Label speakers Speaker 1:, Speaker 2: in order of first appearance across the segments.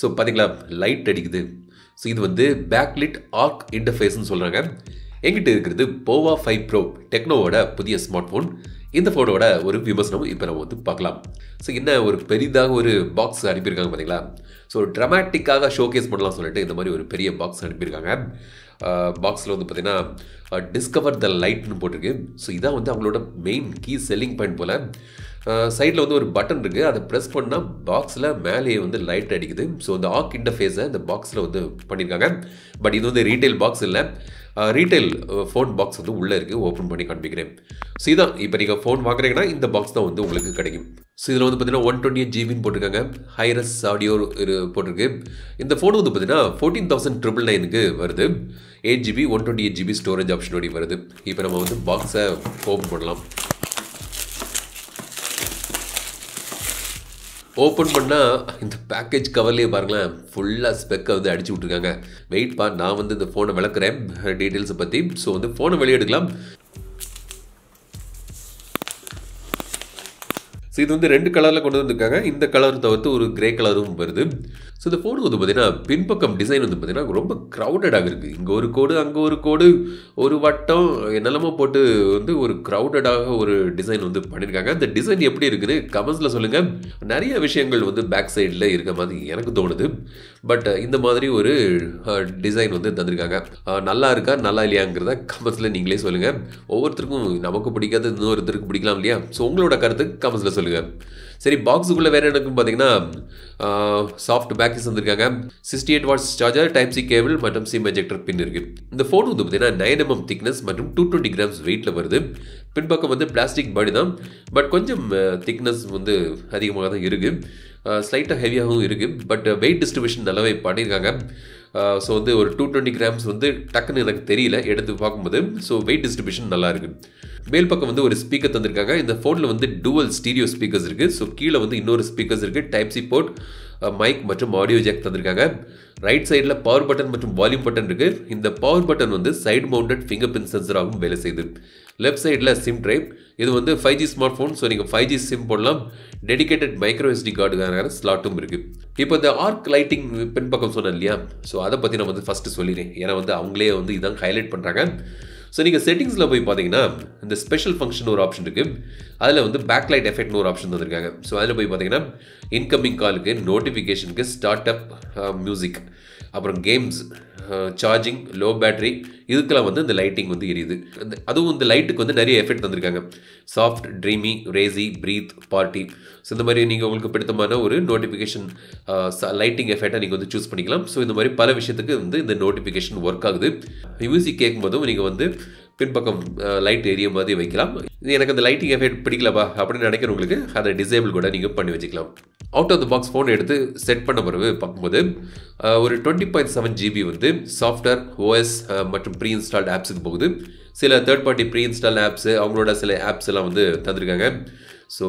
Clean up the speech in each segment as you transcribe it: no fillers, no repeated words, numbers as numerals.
Speaker 1: So பார்த்தீங்களா light அடிக்குது. So இது வந்து பேக்லிட் ஆர்க் இன்டர்ஃபேஸ்ன்னு சொல்கிறாங்க. எங்கிட்ட இருக்கிறது போவா 5 ப்ரோ டெக்னோவோட புதிய ஸ்மார்ட் ஃபோன். இந்த ஃபோனோட ஒரு விமர்சனம் இப்போ நம்ம வந்து பார்க்கலாம். ஸோ என்ன ஒரு பெரிதாக ஒரு பாக்ஸ் அனுப்பியிருக்காங்க பார்த்தீங்களா. ஸோ ட்ராமாட்டிக்காக ஷோகேஸ் பண்ணலாம் சொல்லிட்டு இந்த மாதிரி ஒரு பெரிய பாக்ஸ் அனுப்பியிருக்காங்க. பாக்ஸில் வந்து பார்த்தீங்கன்னா டிஸ்கவர் த லைட்னு போட்டிருக்கு. ஸோ இதான் வந்து அவங்களோட மெயின் கீ செல்லிங் பாயிண்ட் போல். சைடில் வந்து ஒரு பட்டன் இருக்குது, அதை ப்ரெஸ் பண்ணால் பாக்ஸில் மேலேயே வந்து லைட் அடிக்குது. ஸோ அந்த ஆர்க் இன்டர்ஃபேஸை இந்த பாக்ஸில் வந்து பண்ணியிருக்காங்க. பட் இது வந்து ரீட்டைல் பாக்ஸ் இல்லை, ரீட்டைல் ஃபோன் பாக்ஸ் வந்து உள்ளே இருக்குது. ஓப்பன் பண்ணி காண்பிக்கிறேன். ஸோ இதான் இப்போ நீங்கள் ஃபோன் வாங்குறீங்கன்னா இந்த பாக்ஸ் தான் வந்து உங்களுக்கு கிடைக்கும். ஸோ இதில் வந்து பார்த்தீங்கன்னா 128 GB போட்டிருக்காங்க, ஹைரஸ் ஆடியோ போட்டிருக்கு. இந்த ஃபோன் வந்து பார்த்தீங்கன்னா 14,999க்கு வருது. 8 GB 128 GB ஸ்டோரேஜ் ஆப்ஷனோட வருது. இப்போ நம்ம வந்து பாக்ஸை ஓப்பன் பண்ணலாம். ஓப்பன் பண்ணால் இந்த பேக்கேஜ் கவர்லேயே பாருங்களேன், ஃபுல்லாக ஸ்பெக்கை வந்து அடிச்சு விட்ருக்காங்க. வெயிட் பா, நான் வந்து இந்த ஃபோனை விளக்குறேன் டீட்டெயில்ஸை பற்றி. ஸோ வந்து ஃபோனை வெளியே எடுக்கலாம். ஸோ இது வந்து 2 கலரில் கொண்டு வந்திருக்காங்க. இந்த கலர் தவிர்த்து ஒரு கிரே கலரும் வருது. ஸோ இந்த ஃபோனுக்கு வந்து பார்த்தீங்கன்னா பின்பக்கம் டிசைன் வந்து பார்த்தீங்கன்னா ரொம்ப க்ரௌடடாக இருக்குது. இங்கே ஒரு கோடு, அங்கே ஒரு கோடு, ஒரு வட்டம், என்னெல்லாமோ போட்டு வந்து ஒரு க்ரௌடடாக ஒரு டிசைன் வந்து பண்ணியிருக்காங்க. இந்த டிசைன் எப்படி இருக்குன்னு கமெண்ட்ஸில் சொல்லுங்கள். நிறைய விஷயங்கள் வந்து பேக் சைடில் இருக்க மாதிரி எனக்கு தோணுது. பட் இந்த மாதிரி ஒரு டிசைன் வந்து தந்திருக்காங்க. நல்லா இருக்கா நல்லா இல்லையாங்கிறத கமெண்ட்ஸில் நீங்களே சொல்லுங்கள். ஒவ்வொருத்தருக்கும் நமக்கு பிடிக்காது, இன்னொருத்தருக்கு பிடிக்கலாம் இல்லையா. ஸோ உங்களோட கருத்து கமெண்ட்ஸில் சொல்லுங்கள். சரி, பாக்ஸுக்குள்ளே வேறு எனக்கும் பார்த்தீங்கன்னா சாஃப்ட் பேக்கேஜ் வந்திருக்காங்க. 68 watts charger, type C cable மற்றும் சிம் எஜெக்டர் பின் இருக்குது. இந்த ஃபோன் வந்து பார்த்தீங்கன்னா 9 mm திக்னஸ் மற்றும் 220 grams வெயிட்டில் வருது. பின்பக்கம் வந்து பிளாஸ்டிக் பாடி தான், பட் கொஞ்சம் திக்னஸ் வந்து அதிகமாக தான் இருக்குது. ஸ்லைட்டாக ஹெவியாகவும் இருக்குது. பட் வெயிட் டிஸ்ட்ரிபியூஷன் நல்லாவே பண்ணியிருக்காங்க. ஸோ வந்து ஒரு 220 grams வந்து டக்குன்னு எனக்கு தெரியல எடுத்து பார்க்கும்போது. ஸோ வெயிட் டிஸ்ட்ரிபியூஷன் நல்லா இருக்குது. மேல் பக்கம் வந்து ஒரு ஸ்பீக்கர் தந்திருக்காங்க. இந்த ஃபோனில் வந்து டூவல் ஸ்டீரியோ ஸ்பீக்கர்ஸ் இருக்குது. ஸோ கீழே வந்து இன்னொரு ஸ்பீக்கர்ஸ் இருக்குது. டைப் சி போர்ட், மைக் மற்றும் ஆடியோ ஜாக் தந்திருக்காங்க. ரைட் சைடில் பவர் பட்டன் மற்றும் வால்யூம் பட்டன் இருக்குது. இந்த பவர் பட்டன் வந்து சைடு மவுண்டட் ஃபிங்கர் பிரிண்ட் சென்சராகவும் வேலை செய்யுது. லெஃப்ட் சைடில் சிம் ட்ரைவ். இது வந்து 5G ஸ்மார்ட் ஃபோன். ஸோ நீங்கள் 5G சிம் போடலாம். டெடிகேட்டட் மைக்ரோ SD கார்டுக்கான ஸ்லாட்டும் இருக்குது. இப்போ இந்த ஆர்க் லைட்டிங் பின்பக்கம் சொன்னேன் இல்லையா. ஸோ அதை பற்றி நான் வந்து ஃபஸ்ட்டு சொல்லிடுறேன். ஏன்னா வந்து அவங்களே வந்து இதான் ஹைலைட் பண்ணுறாங்க. ஸோ நீங்கள் செட்டிங்ஸில் போய் பார்த்தீங்கன்னா இந்த ஸ்பெஷல் ஃபங்க்ஷன் ஒரு ஆப்ஷன் இருக்குது. அதில் வந்து பேக்லைட் எஃபெக்ட்னு ஒரு ஆப்ஷன் தந்திருக்காங்க. ஸோ அதில் போய் பார்த்தீங்கன்னா இன்கமிங் காலுக்கு, நோட்டிஃபிகேஷனுக்கு, ஸ்டார்ட் அப், மியூசிக், அப்புறம் கேம்ஸ், சார்ஜிங், லோ பேட்டரி, இதுக்கெல்லாம் வந்து இந்த லைட்டிங் வந்து எரியுது. அதுவும் இந்த லைட்டுக்கு வந்து நிறைய எஃபெக்ட் தந்திருக்காங்க. Soft, dreamy, racy, breath, party. So இந்த மாதிரி நீங்கள் உங்களுக்கு பிடித்தமான ஒரு நோட்டிஃபிகேஷன் லைட்டிங் எஃபெக்டை நீங்கள் வந்து சூஸ் பண்ணிக்கலாம். ஸோ இந்த மாதிரி பல விஷயத்துக்கு வந்து இந்த நோட்டிஃபிகேஷன் ஒர்க் ஆகுது. மியூசிக் கேட்கும்போதும் நீங்கள் வந்து பின்பக்கம் லைட் ஏரியா மாதிரி வைக்கலாம். இது எனக்கு அந்த லைட்டிங் எஃபெக்ட் பிடிக்கலப்பா அப்படின்னு நினைக்கிறவங்களுக்கு அதை டிசேபிள் கூட நீங்கள் பண்ணி வச்சுக்கலாம். Out of the box phone எடுத்து செட் பண்ண பிறகு பார்க்கும்போது ஒரு 20.7 GB வந்து சாஃப்ட்வேர், OS மற்றும் ப்ரீ இன்ஸ்டால்ட் ஆப்ஸுக்கு போகுது. சில third party pre install apps, அவங்களோட சில ஆப்ஸ் எல்லாம் வந்து தந்திருக்காங்க. ஸோ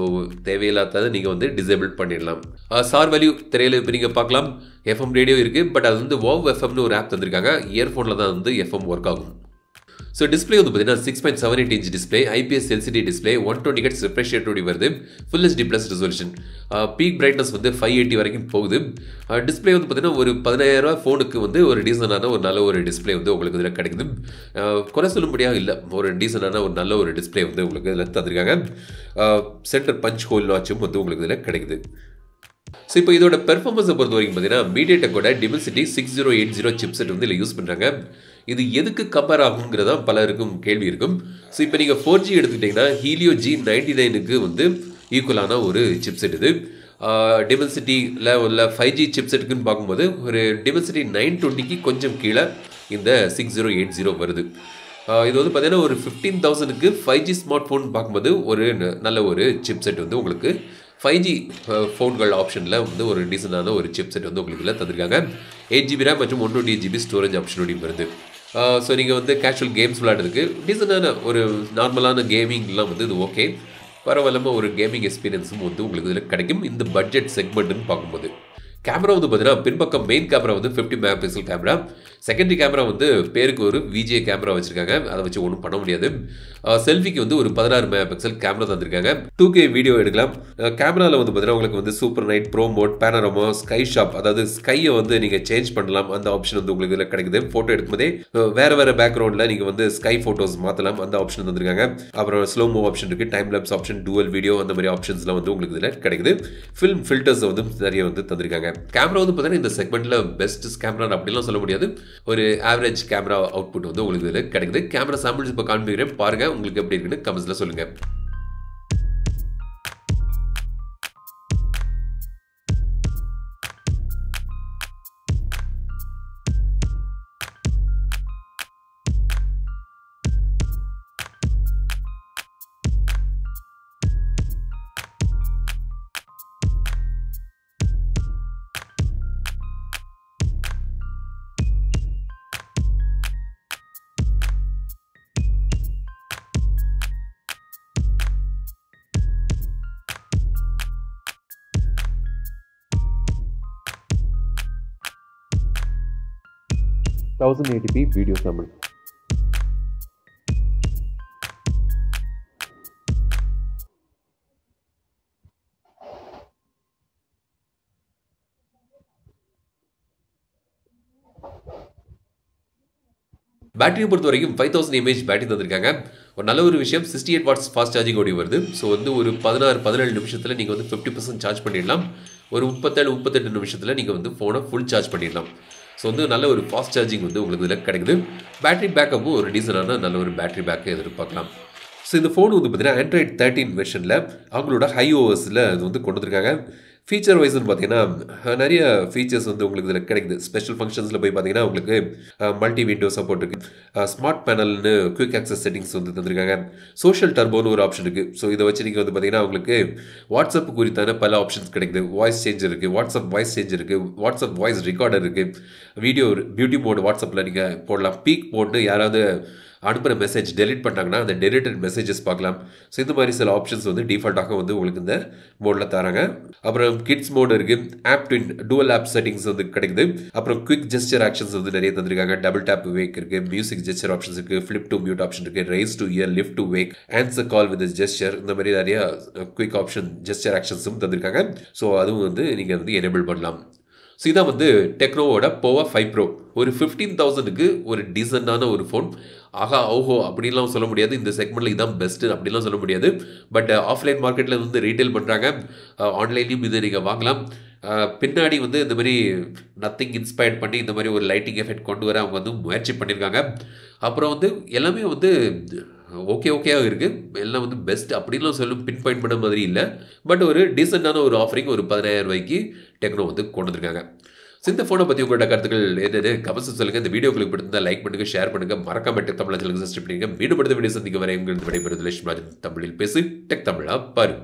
Speaker 1: தேவையில்லாததை நீங்கள் வந்து டிசேபிள் பண்ணிடலாம். சார் வேல்யூ திரையில் இப்போ நீங்கள் பார்க்கலாம். FM ரேடியோ இருக்குது. பட் அது வந்து WOW FMனு ஒரு ஆப் தந்திருக்காங்க. இயர்ஃபோனில் தான் வந்து FM ஒர்க் ஆகும். ஸோ டிஸ்பிளே வந்து பார்த்தீங்கன்னா 6.78 inch display, IPS LCD display, 120 Hz refresh ரேட்டோட வருது. Full HD plus resolution. Peak brightness வந்து 580 வரைக்கும் போகுது. டிஸ்பிளே வந்து பார்த்தீங்கன்னா ஒரு 15,000 ஃபோனுக்கு வந்து ஒரு டீசெண்டான ஒரு நல்ல ஒரு டிஸ்பிளே வந்து உங்களுக்கு இதில் கிடைக்குது. குறை சொல்லும்படியாக இல்லை, ஒரு டீசெண்டான ஒரு நல்ல ஒரு டிஸ்பிளே வந்து உங்களுக்கு இதில் தந்திருக்காங்க. சென்டர் பஞ்ச் ஹோல் வாட்சும் வந்து உங்களுக்கு இதில் கிடைக்குது. ஸோ இப்போ இதோட பெர்ஃபார்மன்ஸை பொறுத்த வரைக்கும் பார்த்தீங்கன்னா மீடியாடெக்கோட Dimensity 6080 சிப்செட் வந்து இதில் யூஸ் பண்ணுறாங்க. இது எதுக்கு கம்பேர் ஆகுங்கிறதா பலருக்கும் கேள்வி இருக்கும். ஸோ இப்போ நீங்கள் 4G எடுத்துக்கிட்டிங்கன்னா Helio G99க்கு வந்து ஈக்குவலான ஒரு சிப்செட் இது. Dimensityல உள்ள 5G சிப்செட்டுக்குன்னு பார்க்கும்போது ஒரு Dimensity 920க்கு கொஞ்சம் கீழே இந்த 6080 வருது. இது வந்து பார்த்தீங்கன்னா ஒரு 15,000க்கு 5G ஸ்மார்ட் ஃபோன் பார்க்கும்போது ஒரு நல்ல ஒரு சிப்செட் வந்து உங்களுக்கு 5G ஃபோன்கள் ஆப்ஷனில் வந்து ஒரு டீசெண்டான ஒரு சிப்செட் வந்து உங்களுக்கு இதில் தந்திருக்காங்க. 8 GB RAM மற்றும் 128 GB ஸ்டோரேஜ் ஆப்ஷனோடையும் வருது. ஸோ நீங்கள் வந்து கேஷுவல் கேம்ஸ் விளையாடுறதுக்கு டீசெண்டான ஒரு நார்மலான கேமிங்லாம் வந்து இது ஓகே, பரவாயில்லாமல் ஒரு கேமிங் எக்ஸ்பீரியன்ஸும் வந்து உங்களுக்கு இதில் கிடைக்கும் இந்த பட்ஜெட் செக்மெண்ட்டுன்னு பார்க்கும்போது. கேமரா வந்து பார்த்தீங்கன்னா பின்பக்கம் மெயின் கேமரா வந்து 50 mega pixel camera. Secondary camera வந்து பேருக்கு ஒரு விஜே கேமரா வச்சிருக்காங்க. அதை வச்சு ஒன்றும் பண்ண முடியாது. செல்ஃபிக்கு வந்து ஒரு 16 மெகா பிக்சல் கேமரா தந்திருக்காங்க. 2K வீடியோ எடுக்கலாம். கேமராவில் வந்து பார்த்தீங்கன்னா உங்களுக்கு வந்து super night, pro mode, panorama, sky shop, அதாவது ஸ்கையை வந்து நீங்கள் சேஞ்ச் பண்ணலாம். அந்த ஆப்ஷன் வந்து உங்களுக்கு இதில் கிடைக்குது. ஃபோட்டோ எடுக்கும்போதே வேற பேக்ரவுண்டில் நீங்கள் வந்து ஸ்கை ஃபோட்டோஸ் மாற்றலாம். அந்த ஆப்ஷன் தந்திருக்காங்க. அப்புறம் ஸ்லோ மூவ் ஆப்ஷன் இருக்குது, time labs option, dual video, அந்த மாதிரி ஆப்ஷன்ஸ்லாம் வந்து உங்களுக்கு இதில் கிடைக்குது. ஃபில்ம் ஃபில்டர்ஸ் வந்து நிறைய வந்து தந்திருக்காங்க. கேமரா வந்து பார்த்தீங்கன்னா இந்த செக்மெண்ட்டில் பெஸ்ட் கேமரா அப்படிலாம் சொல்ல முடியாது. ஒரு ஆவரேஜ் கேமரா அவுட்புட் வந்து உங்களுக்கு இதில் கிடைக்குது. கேமரா சாம்பிள்ஸ் இப்போ காண்பிக்கிறேன் பாருங்கள், உங்களுக்கு எப்படி இருக்குன்னு கமெண்ட்ஸில் சொல்லுங்கள். Video sample. பேட்டரியை பொறுத்த வரைக்கும் 5000 mAh பேட்டரி தந்திருக்காங்க. ஒரு நல்ல ஒரு விஷயம், 68 வாட்ஸ் ஃபாஸ்ட் சார்ஜிங் ஓடி வருது. ஸோ வந்து ஒரு 16-17 நிமிஷத்தில் நீங்கள் வந்து 50% சார்ஜ் பண்ணிடலாம். ஒரு 37-38 நிமிஷத்தில் நீங்கள் வந்து ஃபோனை ஃபுல் சார்ஜ் பண்ணிடலாம். ஸோ வந்து நல்ல ஒரு ஃபாஸ்ட் சார்ஜிங் வந்து உங்களுக்கு இதில் கிடைக்குது. பேட்டரி பேக்கப்பும் ஒரு டீசனான நல்ல ஒரு பேட்டரி பேக்கை எதிர்பார்க்கலாம். ஸோ இந்த ஃபோன் வந்து பார்த்தீங்கன்னா Android 13 வெர்ஷனில் அவங்களோட iOSல அது வந்து கொண்டு வந்திருக்காங்க. ஃபீச்சர் வைஸ்ன்னு பார்த்தீங்கன்னா நிறைய ஃபீச்சர்ஸ் வந்து உங்களுக்கு இதில் கிடைக்குது. ஸ்பெஷல் ஃபங்க்ஷன்ஸில் போய் பார்த்தீங்கன்னா உங்களுக்கு மல்டி விண்டோ சப்போர்ட் இருக்குது. ஸ்மார்ட் பேனல்னு குயிக் ஆக்சஸ் செட்டிங்ஸ் வந்து தந்திருக்காங்க. சோஷியல் டர்போன்னு ஒரு ஆப்ஷன் இருக்குது. ஸோ இதை வச்சு நீங்கள் வந்து பார்த்தீங்கன்னா உங்களுக்கு வாட்ஸ்அப் குறித்தான பல ஆப்ஷன்ஸ் கிடைக்குது. வாய்ஸ் சேஞ்ச் இருக்குது, வாட்ஸ்அப் வாய்ஸ் சேஞ்ச் இருக்குது, வாட்ஸ்அப் வாய்ஸ் ரெக்கார்டர் இருக்குது, வீடியோ பியூட்டி மோட் வாட்ஸ்அப்பில் நீங்கள் போடலாம். பீக் மோட்னு யாராவது அனுப்புகிற மெசேஜ் டெலிட் பண்ணாங்கன்னா அந்த டெலிட்டட் மெசேஜஸ் பார்க்கலாம். ஸோ இந்த மாதிரி சில ஆப்ஷன்ஸ் வந்து டிஃபால்ட்டாக வந்து உங்களுக்கு இந்த மோடில் தராங்க. அப்புறம் கிட்ஸ் மோட் இருக்குது, app twin dual app settings வந்து கிடைக்குது. அப்புறம் குவிக் ஜெஸ்டர் ஆக்ஷன்ஸ் வந்து நிறைய தந்திருக்காங்க. டபுள் டேப் வேக் இருக்குது, மியூசிக் ஜெஸ்டர் ஆப்ஷன்ஸ் இருக்குது, ஃபிளிப் டு மியூட் ஆப்ஷன் இருக்குது, raise to ear, lift to wake, answer call with gesture, இந்த மாதிரி நிறைய குவிக் ஆப்ஷன் ஜெஸ்டர் ஆக்ஷன்ஸும் தந்திருக்காங்க. ஸோ அதுவும் வந்து நீங்கள் வந்து எனேபிள் பண்ணலாம். ஸோ இதான் வந்து டெக்னோவோட போவா 5 ப்ரோ. ஒரு 15,000க்கு ஒரு டீசெண்டான ஒரு ஃபோன். ஆஹா ஓஹோ அப்படின்லாம் சொல்ல முடியாது. இந்த செக்மெண்ட்டில் இதான் பெஸ்ட்டு அப்படின்லாம் சொல்ல முடியாது. பட் ஆஃப்லைன் மார்க்கெட்டில் வந்து ரீட்டைல் பண்ணுறாங்க. ஆன்லைன்லேயும் இதை நீங்கள் வாங்கலாம். பின்னாடி வந்து இந்த மாதிரி நத்திங் இன்ஸ்பயர்ட் பண்ணி இந்த மாதிரி ஒரு லைட்டிங் எஃபெக்ட் கொண்டு வர அவங்க வந்து முயற்சி பண்ணியிருக்காங்க. அப்புறம் வந்து எல்லாமே வந்து ஓகேவாக இருக்குது. எல்லாம் வந்து பெஸ்ட் அப்படின்லாம் சொல்லும் பின் பாயிண்ட் பண்ண மாதிரி இல்லை. பட் ஒரு டீசெண்டான ஒரு ஆஃபரிங் ஒரு 10,000 ரூபாய்க்கு டெக்னோ வந்து கொண்டு வந்திருக்காங்க. இந்த ஃபோனை பற்றி உங்களோட கருத்துக்கள் என்னென்னு கமெண்ட்ஸ் சொல்லுங்கள். இந்த வீடியோ உங்களுக்கு பிடிச்சிருந்தா லைக் பண்ணுங்கள், ஷேர் பண்ணுங்கள், மறக்காம டெக் தமிழ் சேனலுக்கு சப்ஸ்கிரைப் பண்ணுங்கள். மீண்டும் அடுத்த வீடியோ சந்திக்க வரை உங்களுக்கு விடைபெறுவது லட்சுமி ராஜன். தமிழில் பேசு டெக் தமிழா பாரு.